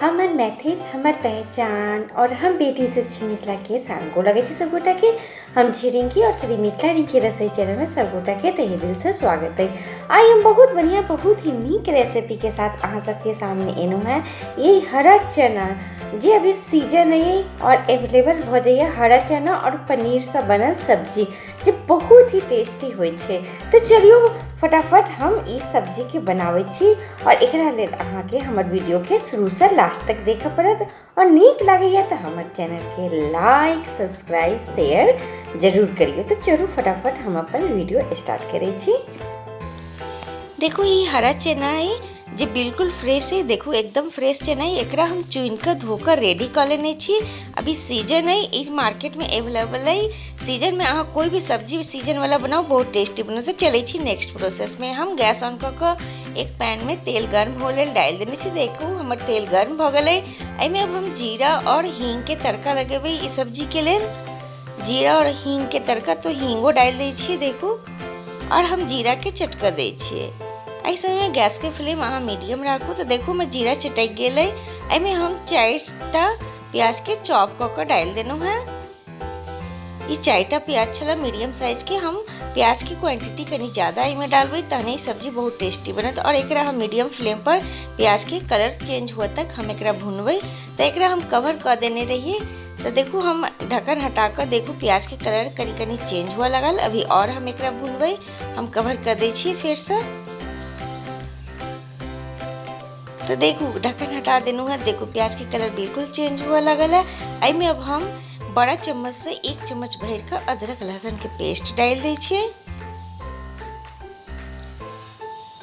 हमर मैथिल हमर पहचान और हम बेटी सब मिथिला के सामगो लगे सब गोटा के हम छी रिंकी और श्री मिथिला रिंकी रसोई चैनल में सब गोटा के तहे दिल से स्वागत है। आई हम बहुत बढ़िया बहुत ही नीक रेसिपी के साथ अहाँ सबके सामने एनु है। ये हरा चना जी अभी सीजन है और अवेलेबल हो जाइए हरा चना और पनीर से बनल सब्जी जो बहुत ही टेस्टी होय छे। तो चलियो फटाफट हम इस सब्जी के बनावे छी और एकरा लेल अहाँ के हमर वीडियो के शुरू से लास्ट तक देखा पड़त और नीक लगे तो हमर चैनल के लाइक सब्सक्राइब शेयर जरूर करियो। तो चलो फटाफट हम अपन वीडियो स्टार्ट करे छी। देखो ये हरा चना है जे बिल्कुल फ्रेश है। देखो एकदम फ्रेश चना है। एकरा हम चुन कर धोकर रेडी कर लेने छी। अभी सीजन है इस मार्केट में अवेलेबल है। सीजन में अहाँ कोई भी सब्जी सीजन वाला बनाओ बहुत टेस्टी बने। तो चले छी नेक्स्ट प्रोसेस में। हम गैस ऑन कर एक पैन में तेल गर्म होले डाल देने छी। देखो हमर तेल गर्म भ गए। एमे अब हम जीरा और हींग के तड़का लगेबे इस सब्जी के लेल। जीरा और हींग के तड़का तो हींगो डाल दै छी। देखो और हम जीरा के चटका दै छिए। इस समय गैस के फ्लेम अहाँ मीडियम रखू। तो देखो मैं जीरा चटक गए। एमे हम 4टा प्याज के चॉप कर डाल देनो है। ये 4टा प्याज छला मीडियम साइज के। हम प्याज की क्वांटिटी कनी ज़्यादा इमें डालबे तहने सब्जी बहुत टेस्टी बनत। और एकरा हम मीडियम फ्लेम पर प्याज के कलर चेंज हुआ तक हम एकरा भूनबे। तो एकरा हम कवर कर देने रहिए। तो देखो हम ढक्कन हटाकर देखो प्याज के कलर कनी कनी चेंज हुआ लगल। अभी और हम एकरा भूनबे। हम कवर कर दे छी फिर से। तो देखो ढक्कन हटा देनु है। देखो प्याज के कलर बिल्कुल चेंज हुआ लगल है। एमे अब हम बड़ा चम्मच से 1 चम्मच भर का अदरक लहसुन के पेस्ट डाल दै छिए।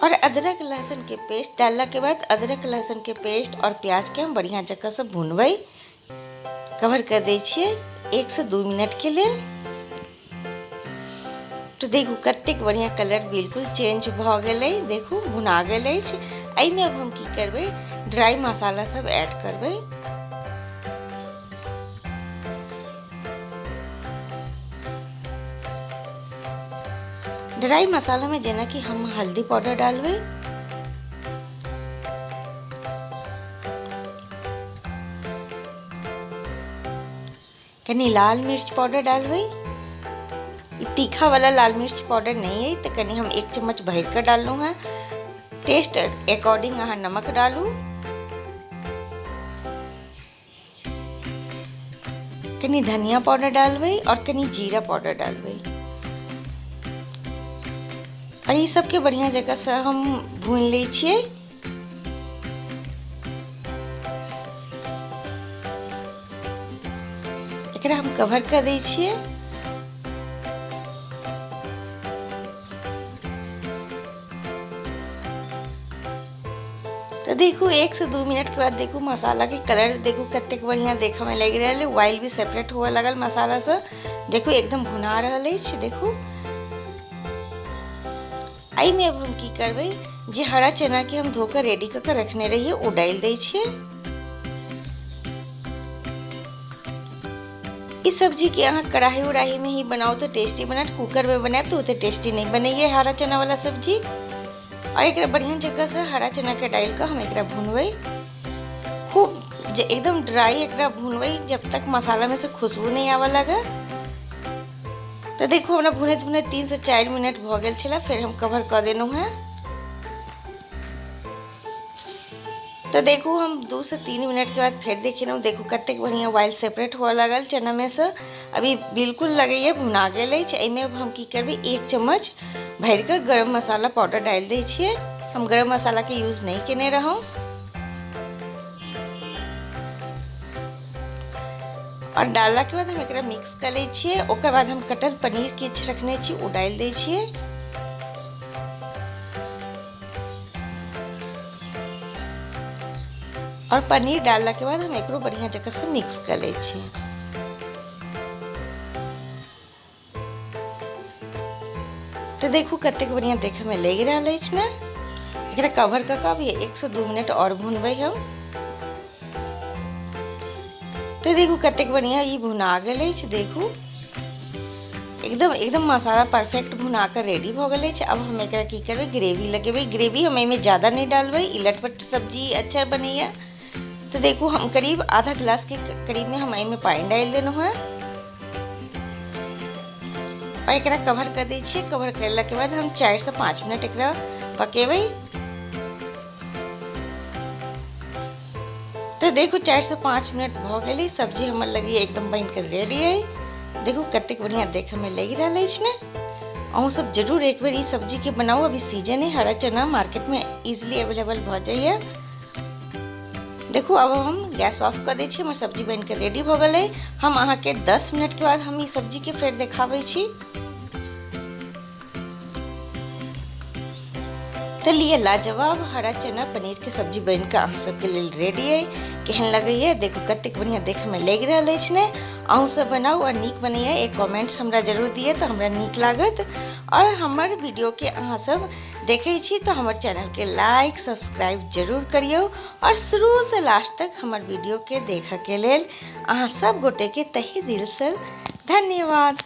और अदरक लहसुन के पेस्ट डालला के बाद अदरक लहसुन के पेस्ट और प्याज के हम बढ़िया जगह से भूनबे। कवर कर दे छिए 1 से 2 मिनट के लिए। तो देखो कतेक बढ़िया कलर बिल्कुल चेंज भ गए। देखो भुना गए। एमे अब हम की करबे ड्राई मसाला सब ऐड करबे। ड्राई मसाला में जेना कि हम हल्दी पाउडर डालबे, कनी लाल मिर्च पाउडर डालबे। तीखा वाला लाल मिर्च पाउडर नहीं है तो कनी हम 1 चम्मच भर कर डालू है। टेस्ट अकॉर्डिंग अहाँ नमक डालू। कनी धनिया पाउडर डालबे और कनी जीरा पाउडर डालबे। और ये सब के बढ़िया जगह से हम भून ले छिए। एकरा हम कवर कर दे छिए। तो देखो 1 से 2 मिनट के बाद देखो मसाला के कलर देखो कतेक बढ़िया देखा में लग रहा है। ऑयल भी सेपरेट हुआ लगल मसाला से। देखो एकदम भुना रहा है। देखो आई में अब हम की करबे जे हरा चना के हम धोकर रेडी करके रखने रहिए वो डाल दे छिए। इस सब्जी के यहाँ कढ़ाई उड़ाही में ही बनाओ तो टेस्टी बनत। कुकर में बनाए तो उतने टेस्टी नहीं बने ये हरा चना वाला सब्जी। और एक बढ़िया जगह से हरा चना के डाल कर हम एक भूनबे खूब एकदम ड्राई। एक भूनबे जब तक मसाला में से खुशबू नहीं आवा लगा। तो देखो हमरा भुने भुने 3 से 4 मिनट भ गए छला। फिर हम कवर कर देनु है। तो देखो हम 2 से 3 मिनट के बाद फिर देखे देखो कतेक बढ़िया ऑयल सेपरेट हुआ लगल चना में से। अभी बिल्कुल लगे भुना गए। एमे अब हम की करबे 1 चम्मच भर कर गरम मसाला पाउडर डाल दे छिए। हम गरम मसाला के यूज नहीं केने रहूँ। और डालला के बाद हम एकरा मिक्स कर ले छिए। ओकर बाद हम कटल पनीर किछ रखने छी वो डाल दे छिए। और पनीर डालला के बाद हम एकरो बढ़िया जगह से मिक्स कर ले छिए। तो देखो कतेक बढ़िया देखे में लग रहा है ना। एकरा कवर करके अभी 1 से 2 मिनट और भूनबे हम। तो देखो कतेक बढ़िया ये भुना गए। देखो एकदम मसाला परफेक्ट भुना कर रेडी हो गए। अब हम एक की करबे ग्रेवी लगेबे। ग्रेवी हम एमे ज़्यादा नहीं डालबे। इलटपट सब्जी अच्छा बनैया तो देखो हम करीब आधा गिलास के करीब में हम एहिमे पानी डाल देना है और एकरा कवर कर दी छे। कवर करला के बाद हम 4 से 5 मिनट एकरा पकेबै। तो देखो 4 से 5 मिनट भ गेलै, सब्जी हमर लगी एकदम बन के रेडी है। देखो कतेक बढ़िया देखे में लग रहा है। अहूँ सब जरूर एक बार ये सब्जी के बनाओ। अभी सीजन है, हरा चना मार्केट में इजीली अवेलेबल भ जाइए। देखो अब हम गैस ऑफ कर दै छी। हमर सब्जी बन के रेडी भ गेलै। हम अहाँ के 10 मिनट के बाद हम ई सब्जी के फेर देखाबै छी। तो लिए लाजवाब हरा चना पनीर के सब्जी बन के अहाँ सबके लेल रेडी है। केहन लगैए देखो कतेक बढ़िया देखे में लग रहा है। अहूँ सब बनाओ और नीक बनैए। एक कमेंट्स हमरा जरूर दिए तो हमरा नीक लागत। और हमर वीडियो के अहाँ सब देखे छी तो हमर चैनल के लाइक सब्सक्राइब जरूर करियो। और शुरू से लास्ट तक हमर वीडियो के देखे के लेल अहाँ सब गोटे के तहे दिल से धन्यवाद।